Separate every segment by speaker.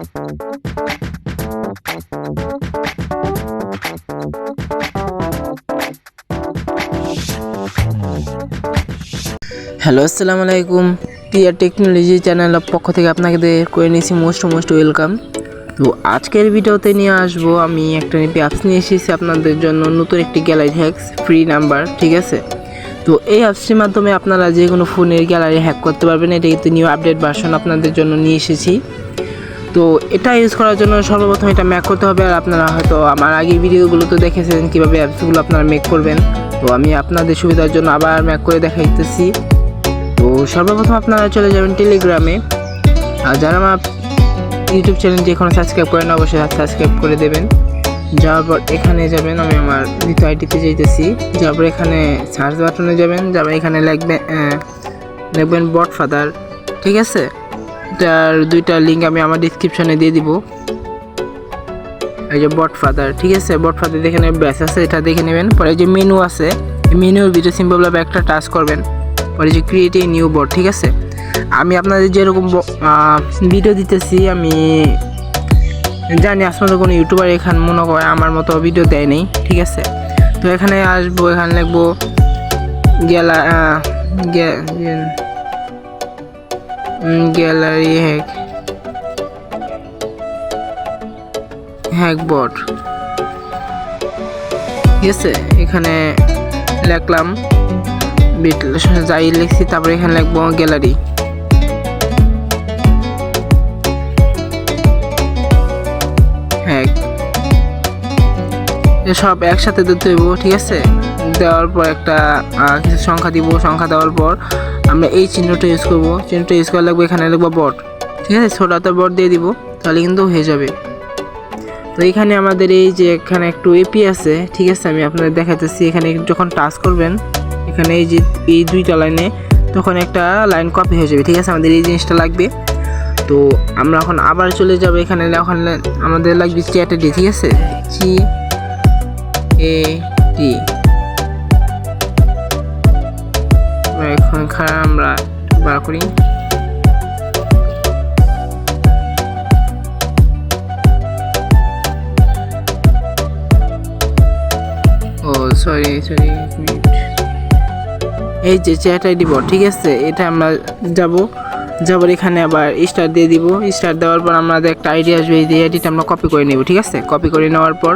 Speaker 1: Hello, আসসালামু আলাইকুম। TR technology চ্যানেলের পক্ষ থেকে আপনাদের করে নিয়েছি মোস্ট ওয়েলকাম। তো আজকের ভিডিওতে নিয়ে আসবো আমি একটা অ্যাপস নিয়ে এসেছি আপনাদের জন্য, নতুন একটি গ্যালারি হ্যাকস ফ্রি নাম্বার, ঠিক আছে। তো এই অ্যাপসটির মাধ্যমে আপনারা যে কোনো ফোনের গ্যালারি হ্যাক করতে পারবেন। এটা কিন্তু নিউ আপডেট ভার্সন আপনাদের জন্য নিয়ে এসেছি। তো এটা ইউজ করার জন্য সর্বপ্রথম এটা ম্যাক করতে হবে। আর আপনারা হয়তো আমার আগের ভিডিওগুলো তো দেখেছেন কীভাবে অ্যাপসগুলো আপনারা মেক করবেন। তো আমি আপনাদের সুবিধার জন্য আবার ম্যাক করে দেখাইতেছি। তো সর্বপ্রথম আপনারা চলে যাবেন টেলিগ্রামে। আর যারা আমার ইউটিউব চ্যানেলটি এখনও সাবস্ক্রাইব করেন অবশ্যই সাবস্ক্রাইব করে দেবেন। যাওয়ার পর এখানে যাবেন, আমি আমার দ্বিতীয় আইডিতে যাইতেছি। যাওয়ার পর এখানে সার্চ বাটনে যাবেন, যাবেন এখানে লিখবেন বট ফাদার, ঠিক আছে। এটার দুইটা লিঙ্ক আমি আমার ডিসক্রিপশনে দিয়ে দিব। এই যে বট ফাদার, ঠিক আছে। বট ফাদার এখানে ব্যাস আছে, এটা দেখে নেবেন। পরে যে মেনু আছে, মেনুর ভিতরে সিম্পলভাবে একটা টাচ করবেন। পরে যে ক্রিয়েট এ নিউ বট, ঠিক আছে। আমি আপনাদের যেরকম ভিডিও দিতেছি, আমি জানি আপনাদের কোনো ইউটিউবার এখানে মনে করে আমার মতো ভিডিও দেয় নেই, ঠিক আছে। তো এখানে আসবো, এখানে লিখবো গ্যালারি হ্যাক বট, ঠিক আছে। এখানে লিখলাম যাই লিখছি, তারপরে এখানে লিখবো গ্যালারি হ্যাক, সব একসাথে দিতে হইব, ঠিক আছে। দেওয়ার পর একটা কিছু সংখ্যা দিব। সংখ্যা দেওয়ার পর আমরা এই চিহ্নটা ইউজ করবো। চিহ্নটা ইউজ করা লাগবে, এখানে লিখবো বট, ঠিক আছে। ছোটাতে বট দিয়ে দিব, তাহলে কিন্তু হয়ে যাবে। তো এখানে আমাদের এই যে এখানে একটু এপি আছে, ঠিক আছে। আমি আপনাদের দেখাতেছি। এখানে যখন টাচ করবেন, এখানে এই যে এই দুইটা লাইনে, তখন একটা লাইন কপি হয়ে যাবে, ঠিক আছে। আমাদের এই জিনিসটা লাগবে। তো আমরা এখন আবার চলে যাব। এখানে আমাদের লাগবে চ্যাটাডি, ঠিক আছে। CAT এখন আমরা বার করি। সরি এই যে চ্যাট আইডি বট, ঠিক আছে। এটা আমরা যাবো এখানে আবার স্টার দিয়ে দিব। স্টার দেওয়ার পর আমাদের একটা আইডি আসবে, এই যে আইডিটা আমরা কপি করে নেব, ঠিক আছে। কপি করে নেওয়ার পর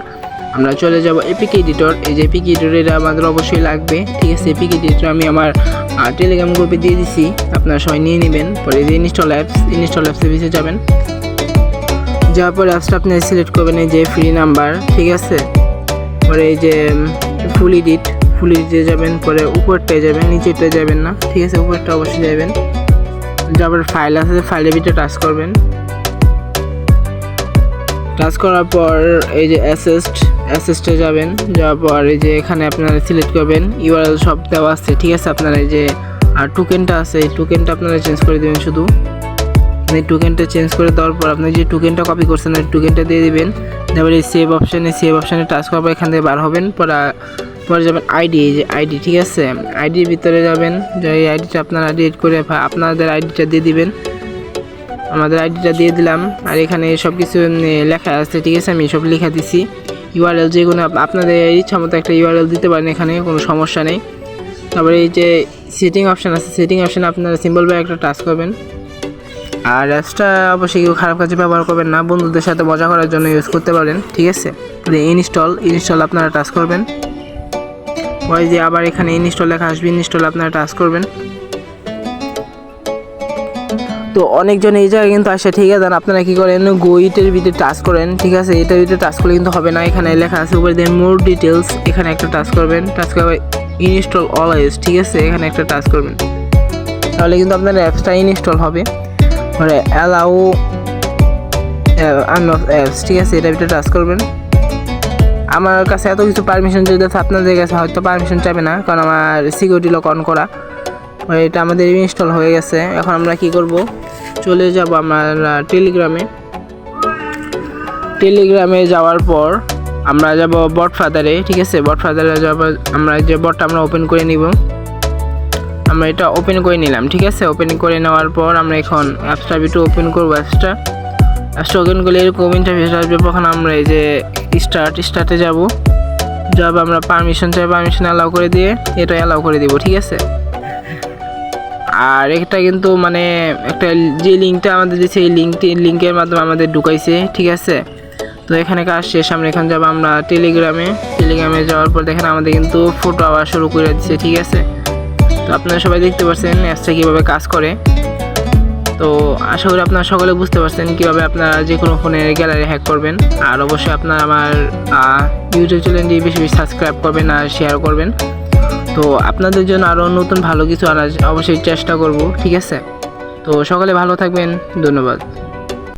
Speaker 1: আমরা চলে যাব এপিক এডিটর। এই যে এপিক এডিটর এটা আমাদের অবশ্যই লাগবে, ঠিক আছে। এপিক এডিটর আমি আমার টেলিগ্রাম গ্রুপে দিয়ে দিছি, আপনারা সবাই নিয়ে নেবেন। পরে যে ইনস্টল অ্যাপসের ভিতরে যাবেন। যাওয়ার পর অ্যাপসটা আপনি সিলেক্ট করবেন, এই যে ফ্রি নাম্বার, ঠিক আছে। পরে এই যে ফুল এডিটে যাবেন। পরে উপরটায় যাবেন, নিচেরটায় যাবেন না, ঠিক আছে। উপরটা অবশ্যই যাবেন। যাবার ফাইল আছে, ফাইলের ভিতরে টাচ করবেন। টাচ করার পর এই যে অ্যাসেস্টে যাবেন। যাওয়ার পর এই যে এখানে আপনারা সিলেক্ট করবেন, ইউআরএল সব দেওয়া আছে, ঠিক আছে। আপনারা এই যে টোকেনটা আছে, এই টোকেনটা আপনারা চেঞ্জ করে দেবেন। শুধু এই টোকেনটা চেঞ্জ করে দেওয়ার পর আপনি যে টোকেনটা কপি করছেন ওই টোকেনটা দিয়ে দিবেন। তারপরে এই সেভ অপশানে টাচ করার পর এখান থেকে বার হবেন। পরে যাবেন আইডি, এই যে আইডি, ঠিক আছে। আইডির ভিতরে যাবেন, যে এই আইডিটা আপনারা ডিলিট করে আপনাদের আইডিটা দিয়ে দিবেন। আমাদের আইডিটা দিয়ে দিলাম। আর এখানে সব কিছু লেখা আছে, ঠিক আছে। আমি সব লেখা দিছি। ইউআরএল যে কোনো আপনাদের ইচ্ছা মতো একটা ইউআরএল দিতে পারেন, এখানে কোনো সমস্যা নেই। তারপরে এই যে সেটিং অপশান আছে, সেটিং অপশানে আপনারা সিম্পলভাবে একটা টাচ করবেন। আর অ্যাপসটা অবশ্যই কেউ খারাপ কাজে ব্যবহার করবেন না, বন্ধুদের সাথে মজা করার জন্য ইউজ করতে পারেন, ঠিক আছে। ইনস্টল আপনারা টাচ করবেন। পরে যে আবার এখানে ইনস্টল লেখা আসবে, ইনস্টল আপনারা টাচ করবেন। তো অনেকজন এই জায়গায় কিন্তু আসে, ঠিক আছে। আপনারা কী করেন, গোইটের ভিতরে টাচ করেন, ঠিক আছে। এটার ভিতরে টাচ করলে কিন্তু হবে না। এখানে লেখা আছে উপরে দেন মোর ডিটেলস, এখানে একটা টাচ করবেন। টাচ করে ইনস্টল অলওয়েজ, ঠিক আছে। এখানে একটা টাচ করবেন, তাহলে কিন্তু আপনার অ্যাপসটা ইনস্টল হবে। মানে অ্যালাউ অ্যাপস, ঠিক আছে। এটার ভিতরে টাচ করবেন। আমার কাছে এত কিছু পারমিশন যদি আপনাদের কাছে হয়তো পারমিশন চাইবে না, কারণ আমার সিকিউরিটি লক অন করা। এটা আমাদের ইনস্টল হয়ে গেছে। এখন আমরা কি করব, চলে যাব আমার টেলিগ্রামে যাওয়ার পর আমরা যাব বট ফাদারে, ঠিক আছে। বট ফাদারে যাওয়ার আমরা যে বটটা আমরা ওপেন করে নিব। আমরা এটা ওপেন করে নিলাম, ঠিক আছে। ওপেন করে নেওয়ার পর আমরা এখন অ্যাপসটা একটু ওপেন করব। অ্যাপসটা স্টোকেন করলে এরকম ইন্টারফেস আসবে। তখন আমরা এই যে স্টার্টে যাব আমরা পারমিশন চাই, পারমিশন অ্যালাউ করে দিয়ে এটা অ্যালাউ করে দিব, ঠিক আছে। আর এটা কিন্তু মানে একটা যে লিঙ্কটা আমাদের দিয়েছে এই লিঙ্কের মাধ্যমে আমাদের ঢুকাইছে, ঠিক আছে। তো এখানে কাজ শেষ, আমরা এখানে যাবো আমরা টেলিগ্রামে যাওয়ার পর দেখেন আমাদের কিন্তু ফটো আওয়া শুরু করে দিচ্ছে, ঠিক আছে। তো আপনারা সবাই দেখতে পাচ্ছেন অ্যাপসটা কীভাবে কাজ করে। তো আশা করি আপনারা সকলে বুঝতে পারছেন কীভাবে আপনারা যে কোনো ফোনের গ্যালারি হ্যাক করবেন। আর অবশ্যই আপনারা আমার ইউটিউব চ্যানেলটি বেশি বেশি সাবস্ক্রাইব করবেন আর শেয়ার করবেন। তো আপনাদের জন্য আরও নতুন ভালো কিছু আনার অবশ্যই চেষ্টা করব, ঠিক আছে। তো সকলে ভালো থাকবেন, ধন্যবাদ।